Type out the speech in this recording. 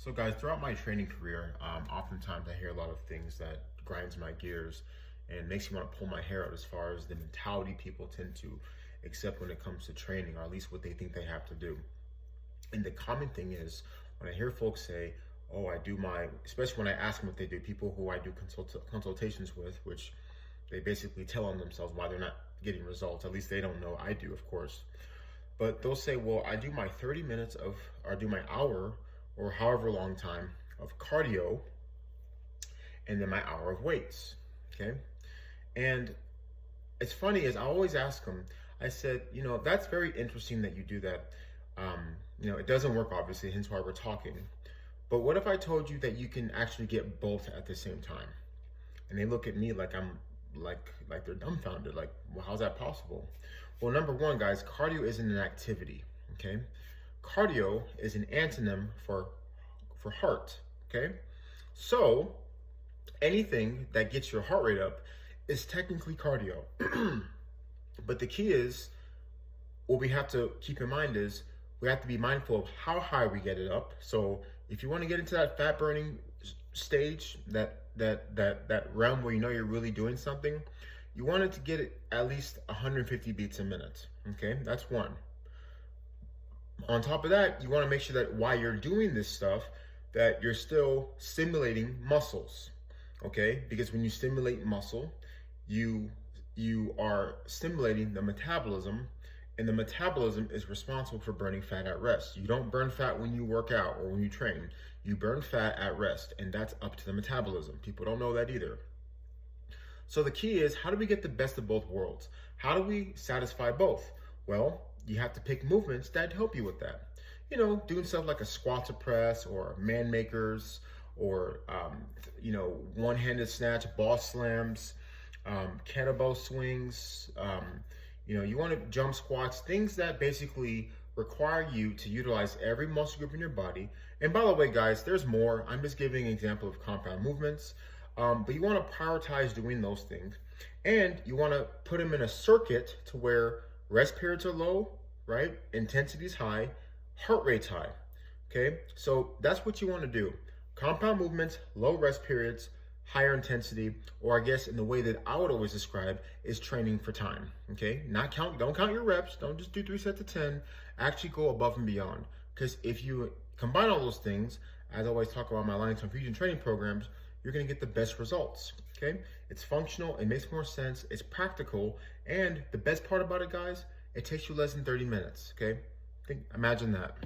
So guys, throughout my training career, oftentimes I hear a lot of things that grinds my gears and makes me want to pull my hair out as far as the mentality people tend to accept when it comes to training, or at least what they think they have to do. And the common thing is when I hear folks say, oh, I do my, especially when I ask them what they do, people who I do consultations with, which they basically tell on themselves why they're not getting results. At least they don't know. I do, of course. But they'll say, well, I do my 30 minutes of, or I do my hour or however long time of cardio and then my hour of weights, okay? And it's funny is I always ask them, I said, that's very interesting that you do that. It doesn't work obviously, hence why we're talking. But what if I told you that you can actually get both at the same time? And they look at me like I'm like they're dumbfounded, like, well, how's that possible? Well, number one, guys, cardio isn't an activity, okay? Cardio is an antonym for heart, okay? So anything that gets your heart rate up is technically cardio. But the key is, what we have to keep in mind is we have to be mindful of how high we get it up. So if you want to get into that fat burning stage, that realm where you're really doing something, you want it to get it at least 150 beats a minute, okay? That's one. On top of that, you want to make sure that while you're doing this stuff, that you're still stimulating muscles, okay? Because when you stimulate muscle, you are stimulating the metabolism, and the metabolism is responsible for burning fat at rest. You don't burn fat when you work out or when you train. You burn fat at rest, and that's up to the metabolism. People don't know that either. So the key is, how do we get the best of both worlds? How do we satisfy both? Well, you have to pick movements that help you with that. Doing stuff like a squat to press or man makers or, one-handed snatch, ball slams, kettlebell swings. You want to jump squats, things that basically require you to utilize every muscle group in your body. And by the way, guys, there's more. I'm just giving an example of compound movements. But you want to prioritize doing those things. And you want to put them in a circuit to where rest periods are low, right? Intensity is high, heart rate's high, okay? So that's what you want to do. Compound movements, low rest periods, higher intensity, or I guess in the way that I would always describe is training for time, okay? Don't count your reps, don't just do 3 sets of 10, actually go above and beyond. Because if you combine all those things, as I always talk about my Alliance on Fusion training programs, you're gonna get the best results, okay? It's functional, it makes more sense, it's practical, and the best part about it, guys, it takes you less than 30 minutes, okay? Imagine that.